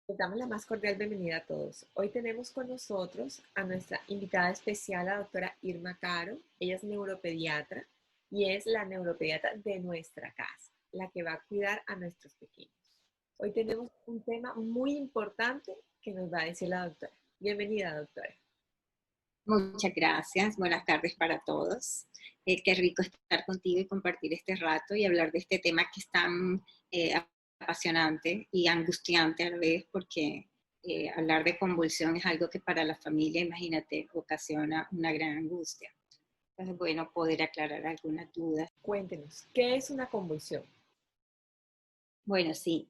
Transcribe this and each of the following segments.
Les damos la más cordial bienvenida a todos. Hoy tenemos con nosotros a nuestra invitada especial, la doctora Irma Caro. Ella es neuropediatra y es la neuropediatra de nuestra casa, la que va a cuidar a nuestros pequeños. Hoy tenemos un tema muy importante que nos va a decir la doctora. Bienvenida, doctora. Muchas gracias, buenas tardes para todos. Qué rico estar contigo y compartir este rato y hablar de este tema que es tan apasionante y angustiante a la vez, porque hablar de convulsión es algo que para la familia, imagínate, ocasiona una gran angustia. Entonces, bueno, poder aclarar algunas dudas. Cuéntenos, ¿qué es una convulsión? Bueno, sí,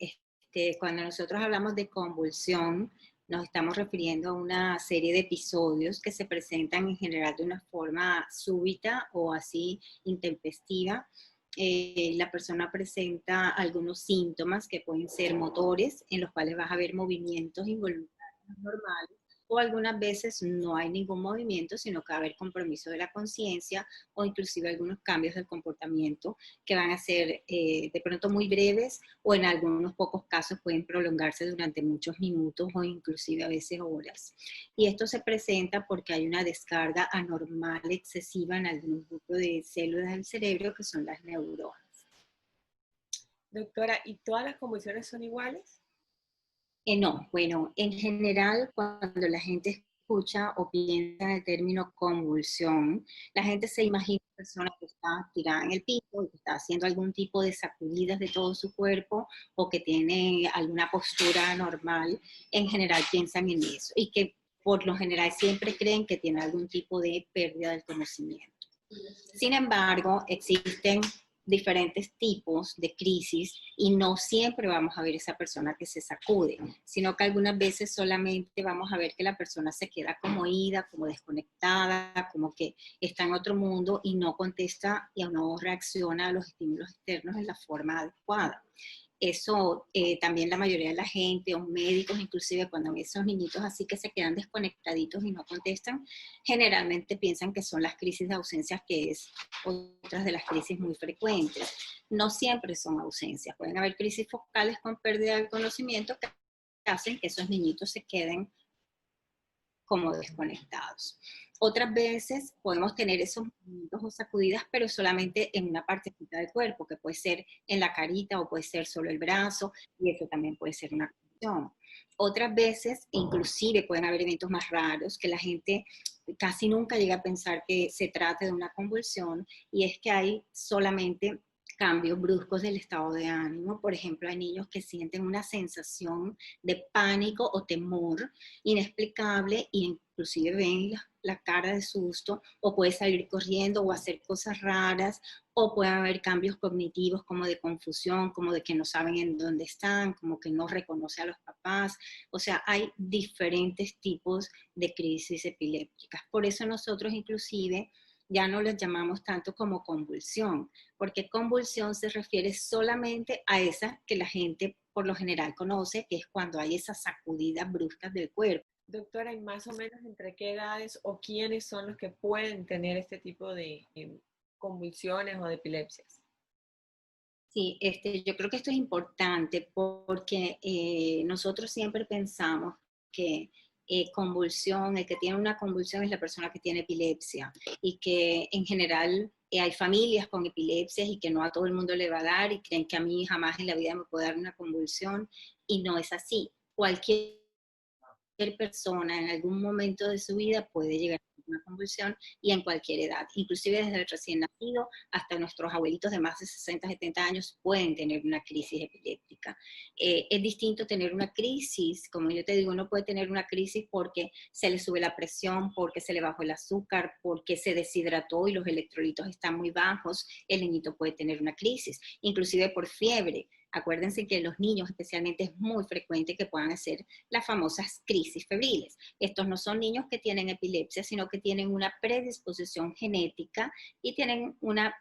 cuando nosotros hablamos de convulsión, nos estamos refiriendo a una serie de episodios que se presentan en general de una forma súbita o así intempestiva. La persona presenta algunos síntomas que pueden ser motores, en los cuales vas a ver movimientos involuntarios normales, o algunas veces no hay ningún movimiento, sino que va a haber compromiso de la conciencia o inclusive algunos cambios del comportamiento que van a ser de pronto muy breves o en algunos pocos casos pueden prolongarse durante muchos minutos o inclusive a veces horas. Y esto se presenta porque hay una descarga anormal excesiva en algún grupo de células del cerebro que son las neuronas. Doctora, ¿y todas las convulsiones son iguales? No, bueno, en general cuando la gente escucha o piensa en el término convulsión, la gente se imagina una persona que está tirada en el piso y que está haciendo algún tipo de sacudidas de todo su cuerpo o que tiene alguna postura anormal. En general piensan en eso y que por lo general siempre creen que tiene algún tipo de pérdida del conocimiento. Sin embargo, existen diferentes tipos de crisis y no siempre vamos a ver esa persona que se sacude, sino que algunas veces solamente vamos a ver que la persona se queda como ida, como desconectada, como que está en otro mundo y no contesta y no reacciona a los estímulos externos en la forma adecuada. Eso también la mayoría de la gente o médicos, inclusive cuando ven esos niñitos así que se quedan desconectaditos y no contestan, generalmente piensan que son las crisis de ausencias, que es otras de las crisis muy frecuentes. No siempre son ausencias, pueden haber crisis focales con pérdida del conocimiento que hacen que esos niñitos se queden como desconectados. Otras veces podemos tener esos movimientos o sacudidas, pero solamente en una partecita del cuerpo, que puede ser en la carita o puede ser solo el brazo, y eso también puede ser una convulsión. Otras veces, inclusive, pueden haber eventos más raros que la gente casi nunca llega a pensar que se trate de una convulsión, y es que hay solamente cambios bruscos del estado de ánimo. Por ejemplo, hay niños que sienten una sensación de pánico o temor inexplicable y inclusive ven la cara de susto o puede salir corriendo o hacer cosas raras o puede haber cambios cognitivos como de confusión, como de que no saben en dónde están, como que no reconoce a los papás. O sea, hay diferentes tipos de crisis epilépticas. Por eso nosotros inclusive ya no les llamamos tanto como convulsión, porque convulsión se refiere solamente a esa que la gente por lo general conoce, que es cuando hay esas sacudidas bruscas del cuerpo. Doctora, ¿y más o menos entre qué edades o quiénes son los que pueden tener este tipo de convulsiones o de epilepsias? Sí, yo creo que esto es importante porque nosotros siempre pensamos que convulsión, el que tiene una convulsión es la persona que tiene epilepsia y que en general hay familias con epilepsias y que no a todo el mundo le va a dar y creen que a mí jamás en la vida me puede dar una convulsión y no es así. Cualquier persona en algún momento de su vida puede llegar a una convulsión y en cualquier edad, inclusive desde el recién nacido hasta nuestros abuelitos de más de 60, 70 años pueden tener una crisis epiléptica. Es distinto tener una crisis, como yo te digo, uno puede tener una crisis porque se le sube la presión, porque se le bajó el azúcar, porque se deshidrató y los electrolitos están muy bajos, el niñito puede tener una crisis, inclusive por fiebre. Acuérdense que en los niños especialmente es muy frecuente que puedan hacer las famosas crisis febriles. Estos no son niños que tienen epilepsia, sino que tienen una predisposición genética y tienen una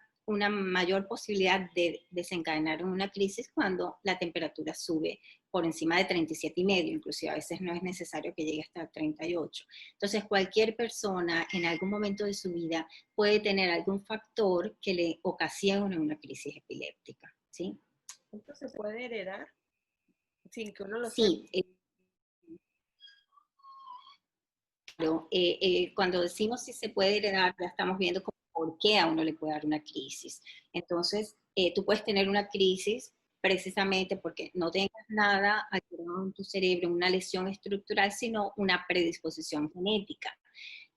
mayor posibilidad de desencadenar una crisis cuando la temperatura sube por encima de 37,5, inclusive a veces no es necesario que llegue hasta 38. Entonces, cualquier persona en algún momento de su vida puede tener algún factor que le ocasione una crisis epiléptica, ¿sí? ¿Esto se puede heredar sin que uno lo sepa? Sí, Cuando decimos si se puede heredar, ya estamos viendo por qué a uno le puede dar una crisis. Entonces, tú puedes tener una crisis precisamente porque no tengas nada alterado en tu cerebro, una lesión estructural, sino una predisposición genética.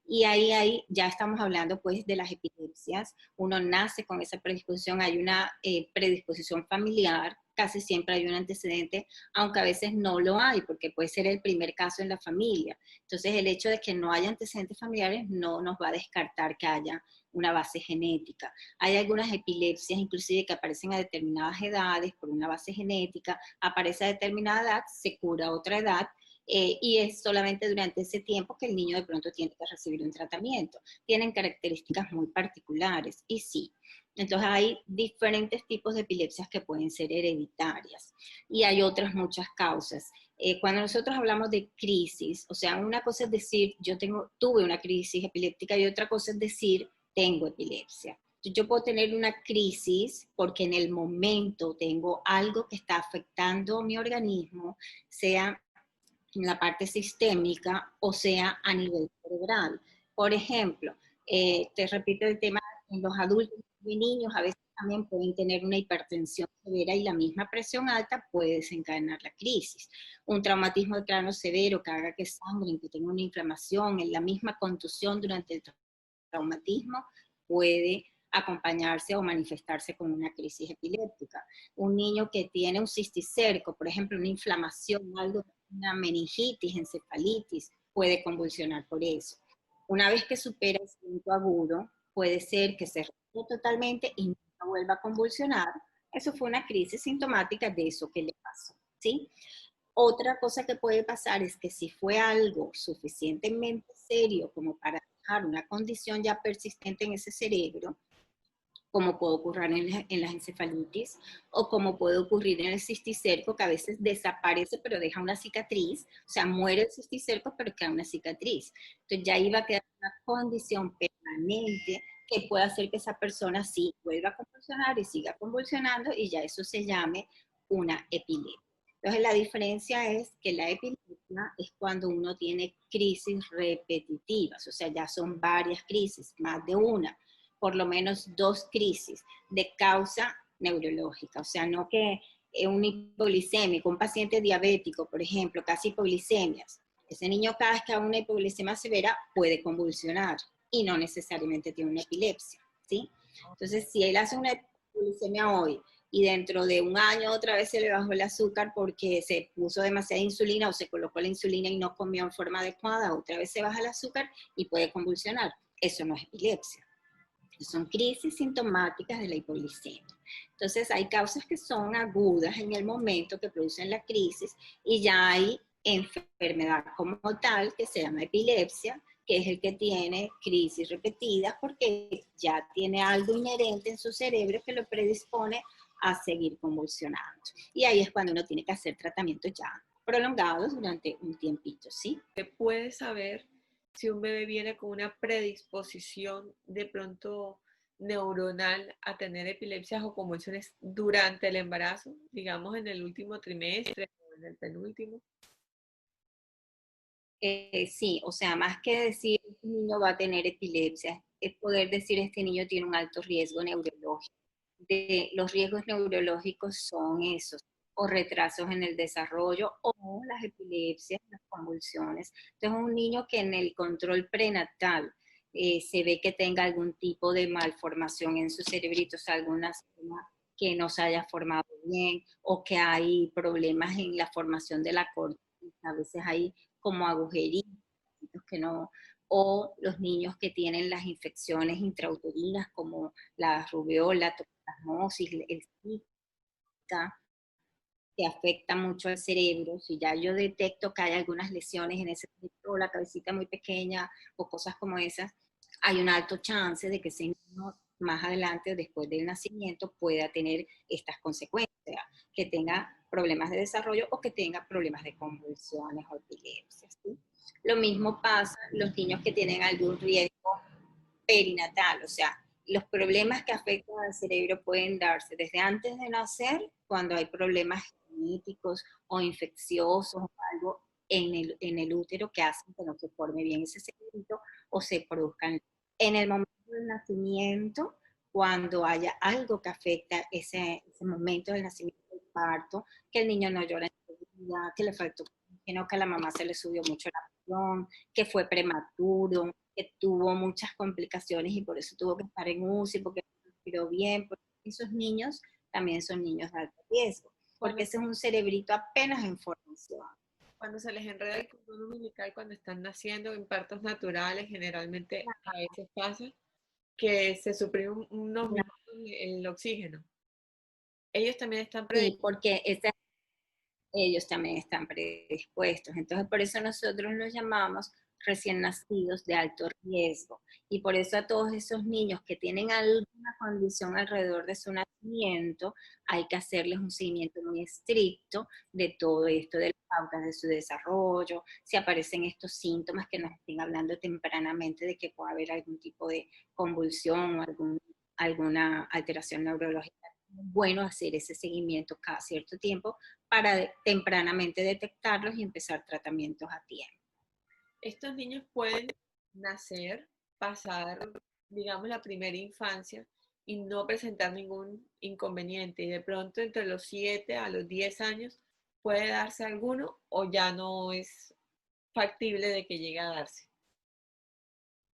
Y ahí ya estamos hablando pues de las epilepsias. Uno nace con esa predisposición, hay una predisposición familiar, casi siempre hay un antecedente, aunque a veces no lo hay, porque puede ser el primer caso en la familia. Entonces el hecho de que no haya antecedentes familiares no nos va a descartar que haya una base genética. Hay algunas epilepsias inclusive que aparecen a determinadas edades por una base genética, aparece a determinada edad, se cura a otra edad, y es solamente durante ese tiempo que el niño de pronto tiene que recibir un tratamiento. Tienen características muy particulares y sí. Entonces hay diferentes tipos de epilepsias que pueden ser hereditarias y hay otras muchas causas. Cuando nosotros hablamos de crisis, o sea, una cosa es decir, tuve una crisis epiléptica y otra cosa es decir, tengo epilepsia. Yo puedo tener una crisis porque en el momento tengo algo que está afectando mi organismo, sea en la parte sistémica, o sea, a nivel cerebral. Por ejemplo, te repito el tema, en los adultos y niños a veces también pueden tener una hipertensión severa y la misma presión alta puede desencadenar la crisis. Un traumatismo de cráneo severo que haga que sangren, que tenga una inflamación, en la misma contusión durante el traumatismo puede acompañarse o manifestarse con una crisis epiléptica. Un niño que tiene un cisticerco, por ejemplo, una inflamación, algo, una meningitis, encefalitis, puede convulsionar por eso. Una vez que supera el evento agudo, puede ser que se retire totalmente y no vuelva a convulsionar. Eso fue una crisis sintomática de eso que le pasó, ¿sí? Otra cosa que puede pasar es que si fue algo suficientemente serio como para dejar una condición ya persistente en ese cerebro, como puede ocurrir en las encefalitis o como puede ocurrir en el cisticerco, que a veces desaparece pero deja una cicatriz, o sea, muere el cisticerco pero queda una cicatriz. Entonces ya ahí va a quedar una condición permanente que puede hacer que esa persona sí vuelva a convulsionar y siga convulsionando y ya eso se llame una epilepsia. Entonces la diferencia es que la epilepsia es cuando uno tiene crisis repetitivas, o sea, ya son varias crisis, más de una, por lo menos dos crisis de causa neurológica, o sea, no que un hipoglicémico, un paciente diabético, por ejemplo, casi hipoglicemias, ese niño cada vez que haga una hipoglicemia severa puede convulsionar y no necesariamente tiene una epilepsia, ¿sí? Entonces, si él hace una hipoglicemia hoy y dentro de un año otra vez se le bajó el azúcar porque se puso demasiada insulina o se colocó la insulina y no comió en forma adecuada, otra vez se baja el azúcar y puede convulsionar. Eso no es epilepsia. Son crisis sintomáticas de la hipoglicemia. Entonces hay causas que son agudas en el momento que producen la crisis y ya hay enfermedad como tal que se llama epilepsia, que es el que tiene crisis repetidas porque ya tiene algo inherente en su cerebro que lo predispone a seguir convulsionando. Y ahí es cuando uno tiene que hacer tratamientos ya prolongados durante un tiempito, ¿sí? ¿Se puede saber si un bebé viene con una predisposición de pronto neuronal a tener epilepsias o convulsiones durante el embarazo, digamos en el último trimestre o en el penúltimo? Sí, o sea, más que decir este niño va a tener epilepsia, es poder decir este niño tiene un alto riesgo neurológico. Los riesgos neurológicos son esos, o retrasos en el desarrollo, o las epilepsias, las convulsiones. Entonces, un niño que en el control prenatal se ve que tenga algún tipo de malformación en su cerebrito, o sea, alguna zona que no se haya formado bien, o que hay problemas en la formación de la corteza, a veces hay como agujeritos que no, o los niños que tienen las infecciones intrauterinas como la rubiola, toxoplasmosis, el Zika, que afecta mucho al cerebro. Si ya yo detecto que hay algunas lesiones en ese cerebro, o la cabecita muy pequeña o cosas como esas, hay un alto chance de que ese niño más adelante, después del nacimiento, pueda tener estas consecuencias, que tenga problemas de desarrollo o que tenga problemas de convulsiones o epilepsias, ¿sí? Lo mismo pasa los niños que tienen algún riesgo perinatal, o sea, los problemas que afectan al cerebro pueden darse desde antes de nacer, cuando hay problemas genéticos o infecciosos o algo, en el útero que hacen que no se forme bien ese cerebrito o se produzcan. En el momento del nacimiento, cuando haya algo que afecta ese momento del nacimiento, del parto, que el niño no llora enseguida, que le faltó oxígeno, que a la mamá se le subió mucho la presión, que fue prematuro, que tuvo muchas complicaciones y por eso tuvo que estar en UCI, porque no respiró bien, porque esos niños también son niños de alto riesgo, porque ese es un cerebrito apenas en formación. Cuando se les enreda el cordón umbilical cuando están naciendo en partos naturales, generalmente a veces pasa que se suprime unos minutos el oxígeno. Ellos también están Sí, porque ellos también están predispuestos. Entonces, por eso nosotros los llamamos recién nacidos de alto riesgo. Y por eso a todos esos niños que tienen alguna condición alrededor de su nacimiento, hay que hacerles un seguimiento muy estricto de todo esto, de las pautas de su desarrollo, si aparecen estos síntomas que nos estén hablando tempranamente de que pueda haber algún tipo de convulsión o alguna alteración neurológica. Es bueno hacer ese seguimiento cada cierto tiempo para tempranamente detectarlos y empezar tratamientos a tiempo. Estos niños pueden nacer, pasar, digamos, la primera infancia y no presentar ningún inconveniente. Y de pronto entre los 7 a los 10 años puede darse alguno o ya no es factible de que llegue a darse.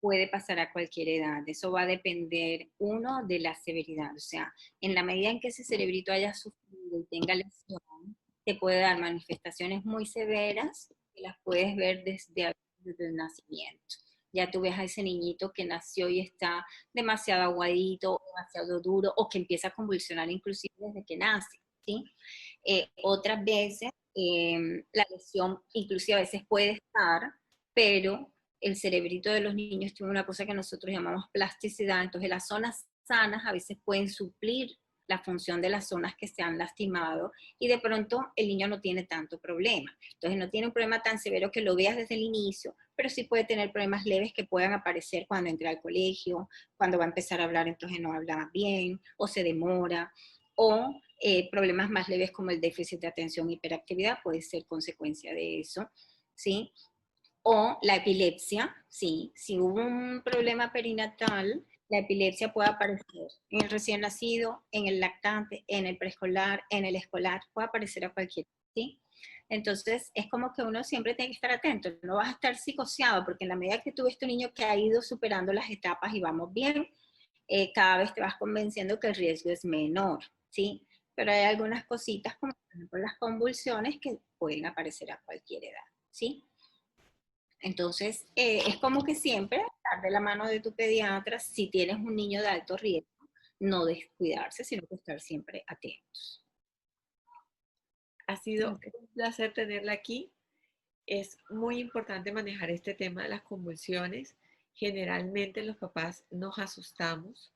Puede pasar a cualquier edad, eso va a depender, uno, de la severidad, o sea, en la medida en que ese cerebrito haya sufrido y tenga lesión, te puede dar manifestaciones muy severas que las puedes ver desde el nacimiento. Ya tú ves a ese niñito que nació y está demasiado aguadito, demasiado duro, o que empieza a convulsionar inclusive desde que nace, ¿sí? Otras veces, la lesión inclusive a veces puede estar, pero el cerebrito de los niños tiene una cosa que nosotros llamamos plasticidad, entonces las zonas sanas a veces pueden suplir la función de las zonas que se han lastimado y de pronto el niño no tiene tanto problema. Entonces no tiene un problema tan severo que lo veas desde el inicio, pero sí puede tener problemas leves que puedan aparecer cuando entra al colegio, cuando va a empezar a hablar entonces no habla bien o se demora, o problemas más leves como el déficit de atención, hiperactividad, puede ser consecuencia de eso, ¿sí? O la epilepsia, sí, si hubo un problema perinatal, la epilepsia puede aparecer en el recién nacido, en el lactante, en el preescolar, en el escolar, puede aparecer a cualquiera, ¿sí? Entonces, es como que uno siempre tiene que estar atento, no vas a estar psicoseado, porque en la medida que tú ves tu niño que ha ido superando las etapas y vamos bien, cada vez te vas convenciendo que el riesgo es menor, ¿sí? Pero hay algunas cositas, como por ejemplo las convulsiones, que pueden aparecer a cualquier edad, ¿sí? Entonces, es como que siempre estar de la mano de tu pediatra, si tienes un niño de alto riesgo, no descuidarse, sino que estar siempre atentos. Ha sido Okay. un placer tenerla aquí. Es muy importante manejar este tema de las convulsiones. Generalmente los papás nos asustamos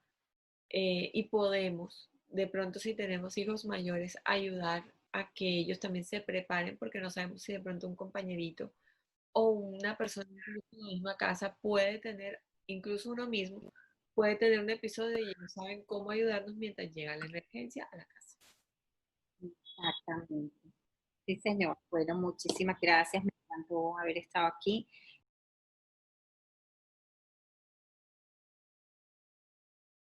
y podemos, de pronto si tenemos hijos mayores, ayudar a que ellos también se preparen porque no sabemos si de pronto un compañerito o una persona en la misma casa puede tener, incluso uno mismo, puede tener un episodio y no saben cómo ayudarnos mientras llega la emergencia a la casa. Exactamente. Sí, señor. Bueno, muchísimas gracias. Me encantó haber estado aquí.